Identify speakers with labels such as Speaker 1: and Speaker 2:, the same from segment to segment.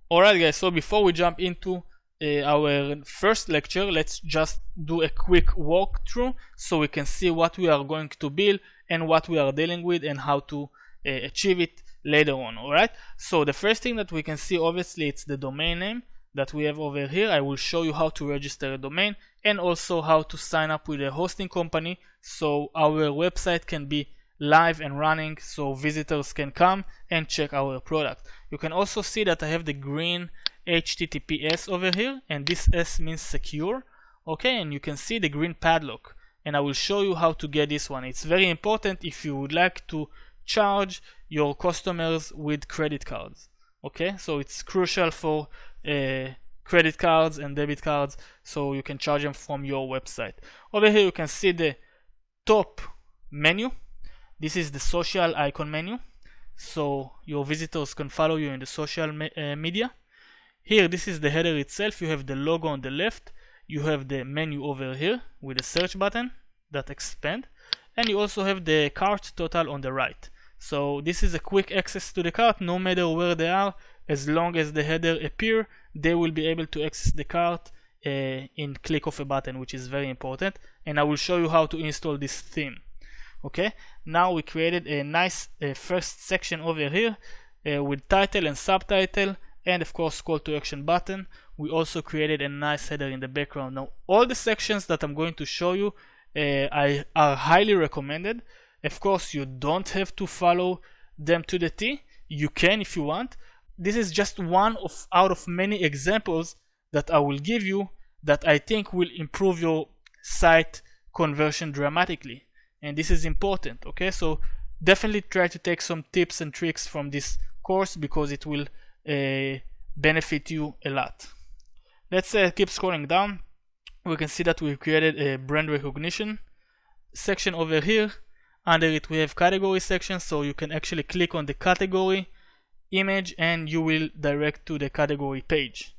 Speaker 1: Alright guys, so before we jump into our first lecture, let's just do a quick walkthrough so we can see what we are going to build and what we are dealing with and how to achieve it later on. Alright, so the first thing that we can see, obviously, it's the domain name that we have over here. I will show you how to register a domain and also how to sign up with a hosting company so our website can be live and running so visitors can come and check our product. You can also see that I have the green HTTPS over here, and this S means secure. Okay, and you can see the green padlock, and I will show you how to get this one. It's very important if you would like to charge your customers with credit cards. Okay, so it's crucial for credit cards and debit cards, so you can charge them from your website. Over here you can see the top menu. This is the social icon menu, so your visitors can follow you in the social media. Here, this is the header itself. You have the logo on the left, you have the menu over here with a search button that expand, and you also have the cart total on the right. So this is a quick access to the cart. No matter where they are, as long as the header appear, they will be able to access the cart in click of a button, which is very important, and I will show you how to install this theme. Okay, now we created a nice first section over here with title and subtitle, and of course call to action button. We also created a nice header in the background. Now all the sections that I'm going to show you are highly recommended. Of course, you don't have to follow them to the T. You can if you want. This is just one out of many examples that I will give you that I think will improve your site conversion dramatically. And this is important. Okay, so definitely try to take some tips and tricks from this course because it will benefit you a lot. Let's keep scrolling down. We can see that we've created a brand recognition section over here. Under it we have category section, so you can actually click on the category image and you will direct to the category page.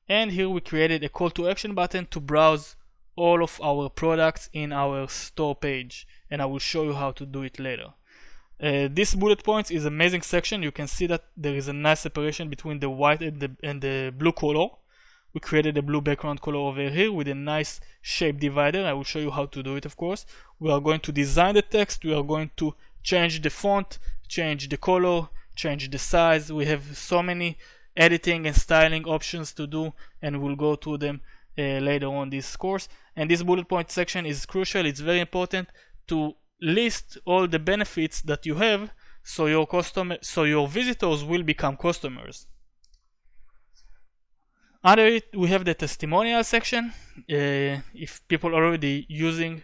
Speaker 1: And here we created a call to action button to browse all of our products in our store page, and I will show you how to do it later. This bullet points is amazing section. You can see that there is a nice separation between the white and the blue color. We created a blue background color over here with a nice shape divider. I will show you how to do it, of course. We are going to design the text. We are going to change the font, change the color, change the size. We have so many editing and styling options to do, and we'll go through them later on this course. And this bullet point section is crucial. It's very important to list all the benefits that you have so your visitors will become customers. Under it we have the testimonial section. If people are already using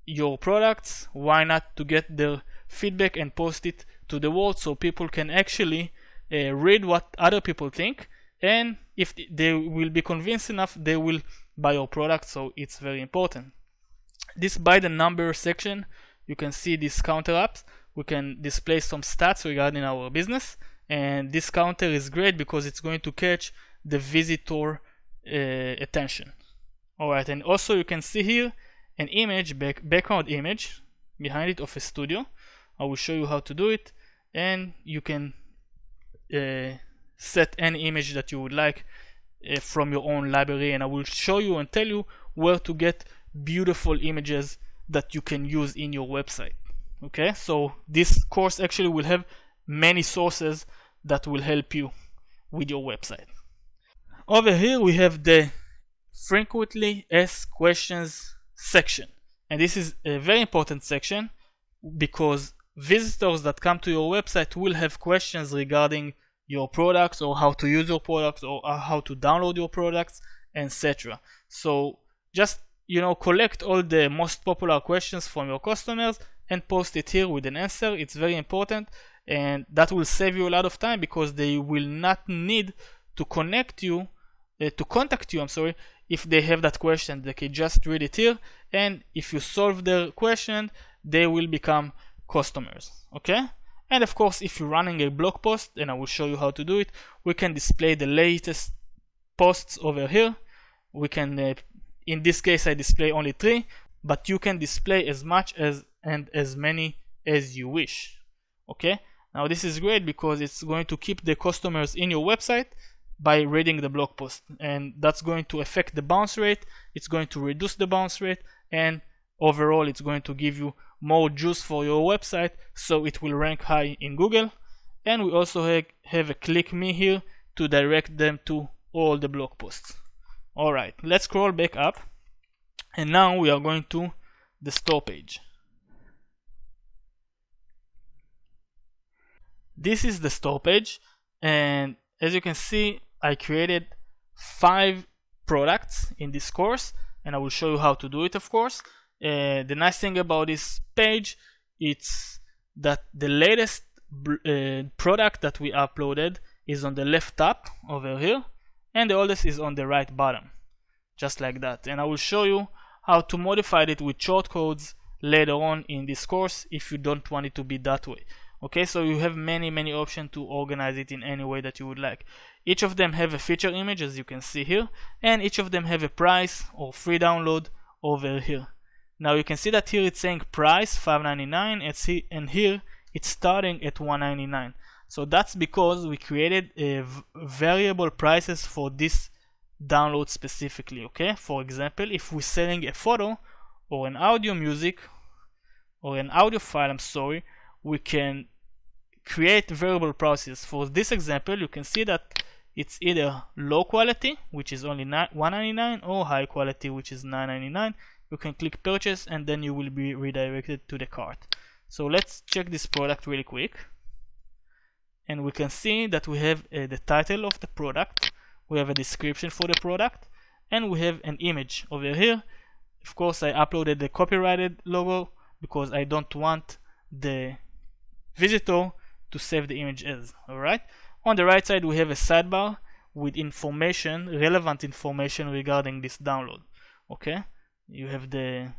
Speaker 1: your products, why not to get their feedback and post it to the world so people can actually read what other people think, and if they will be convinced enough, they will buy your product. So it's very important. This by the number section, you can see these counter apps. We can display some stats regarding our business, and this counter is great because it's going to catch the visitor attention. Alright, and also you can see here an image, background image behind it of a studio. I will show you how to do it, and you can set any image that you would like from your own library, and I will show you and tell you where to get beautiful images that you can use in your website. Okay, so this course actually will have many sources that will help you with your website. Over here we have the frequently asked questions section, and this is a very important section because visitors that come to your website will have questions regarding your products or how to use your products or how to download your products, etc. So just collect all the most popular questions from your customers and post it here with an answer. It's very important, and that will save you a lot of time because they will not need to contact you, if they have that question. They can just read it here, and if you solve their question, they will become customers. Okay, and of course, if you're running a blog post, and I will show you how to do it, we can display the latest posts over here. We can in this case I display only 3, but you can display as much and as many as you wish. Okay, now this is great because it's going to keep the customers in your website by reading the blog post, and that's going to affect the bounce rate. It's going to reduce the bounce rate, and overall it's going to give you more juice for your website, so it will rank high in Google. And we also have a click me here to direct them to all the blog posts. Alright, let's scroll back up, and now we are going to the store page. This is the store page, and as you can see, I created 5 products in this course, and I will show you how to do it, of course. The nice thing about this page, it's that the latest product that we uploaded is on the left top over here, and the oldest is on the right bottom, just like that. And I will show you how to modify it with shortcodes later on in this course if you don't want it to be that way. Okay, so you have many options to organize it in any way that you would like. Each of them have a feature image, as you can see here, and each of them have a price or free download over here. Now you can see that here it's saying price $5.99, and here it's starting at $1.99. So that's because we created variable prices for this download specifically. Okay, for example, if we're selling a photo or an audio music or an audio file, I'm sorry, we can create variable prices. For this example, you can see that it's either low quality, which is only $1.99, or high quality, which is $9.99. You can click purchase, and then you will be redirected to the cart. So let's check this product really quick, and we can see that we have the title of the product, we have a description for the product, and we have an image over here. Of course, I uploaded the copyrighted logo because I don't want the visitor to save the image as. Alright, on the right side we have a sidebar with information, relevant information regarding this download. Okay, you have the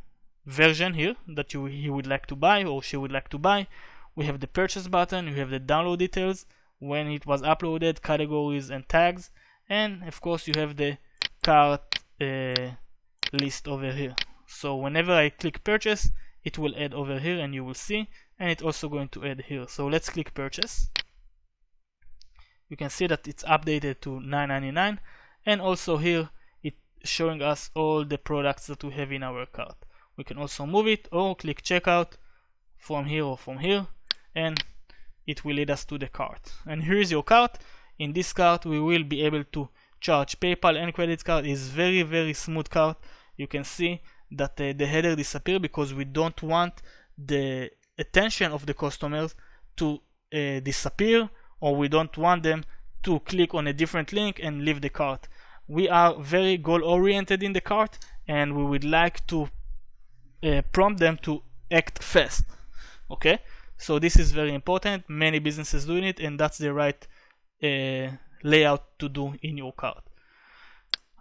Speaker 1: version here that he would like to buy or she would like to buy. We have the purchase button, you have the download details, when it was uploaded, categories and tags, and of course you have the cart list over here. So whenever I click purchase, it will add over here, and you will see, and it's also going to add here. So let's click purchase. You can see that it's updated to $9.99, and also here it's showing us all the products that we have in our cart. We can also move it or click checkout from here or from here, and it will lead us to the cart. And here is your cart. In this cart we will be able to charge PayPal and credit card. Is very smooth cart. You can see that the header disappear because we don't want the attention of the customers to disappear, or we don't want them to click on a different link and leave the cart. We are very goal oriented in the cart, and we would like to prompt them to act fast. Okay, so this is very important. Many businesses doing it, and that's the right layout to do in your cart.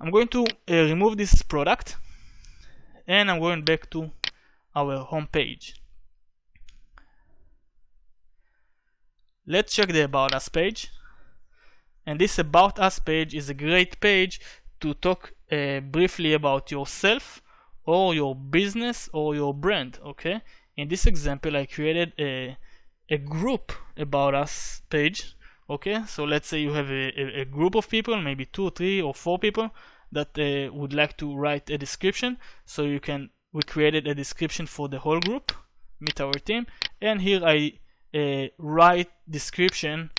Speaker 1: I'm going to remove this product, and I'm going back to our home page. Let's check the About Us page. And this About Us page is a great page to talk briefly about yourself or your business or your brand. Okay, in this example I created a group About Us page. Okay, so let's say you have a group of people, maybe 2, 3 or 4 people that would like to write a description. So we created a description for the whole group, Meet Our Team, and here I write description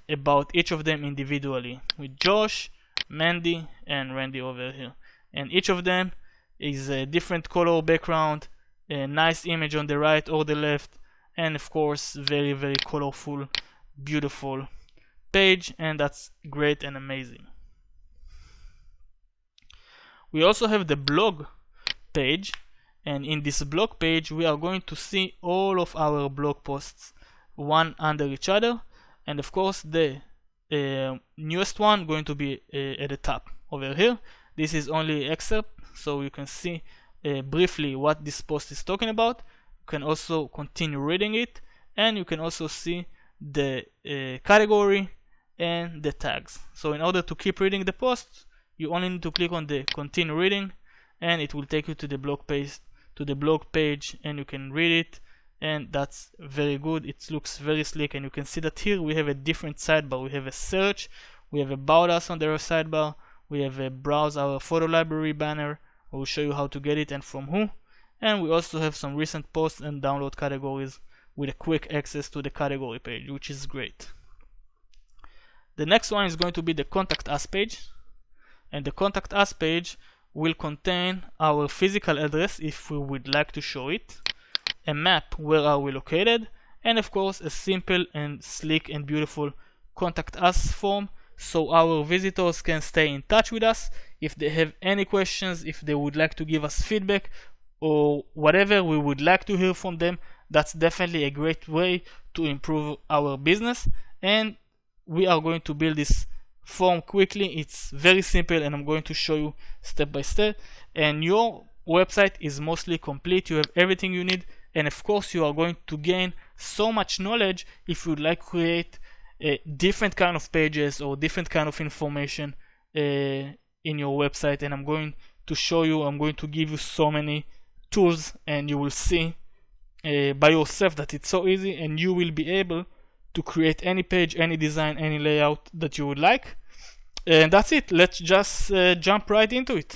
Speaker 1: about each of them individually with Josh, Mandy and Randy over here, and each of them is a different color background, a nice image on the right or the left, and of course very colorful, beautiful page, and that's great and amazing. We also have the blog page, and in this blog page we are going to see all of our blog posts one under each other, and of course the newest one going to be at the top over here. This is only excerpt, so you can see briefly what this post is talking about. You can also continue reading it, and you can also see the category and the tags. So in order to keep reading the post, you only need to click on the continue reading, and it will take you to the blog page, and you can read it, and that's very good. It looks very slick, and you can see that here we have a different sidebar. We have a search, We have About Us on the sidebar. We have a Browse Our Photo Library banner. I will show you how to get it and from who. And we also have some recent posts and download categories with a quick access to the category page, which is great. The next one is going to be the Contact Us page. And the Contact Us page will contain our physical address if we would like to show it, a map where are we located, and of course a simple and sleek and beautiful Contact Us form, so our visitors can stay in touch with us if they have any questions, if they would like to give us feedback or whatever we would like to hear from them. That's definitely a great way to improve our business, and we are going to build this form quickly. It's very simple and I'm going to show you step by step, and your website is mostly complete. You have everything you need, and of course you are going to gain so much knowledge if you would like to create different kind of pages or different kind of information in your website. And I'm going to show you, I'm going to give you so many tools, and you will see by yourself that it's so easy, and you will be able to create any page, any design, any layout that you would like. And that's it. Let's just jump right into it.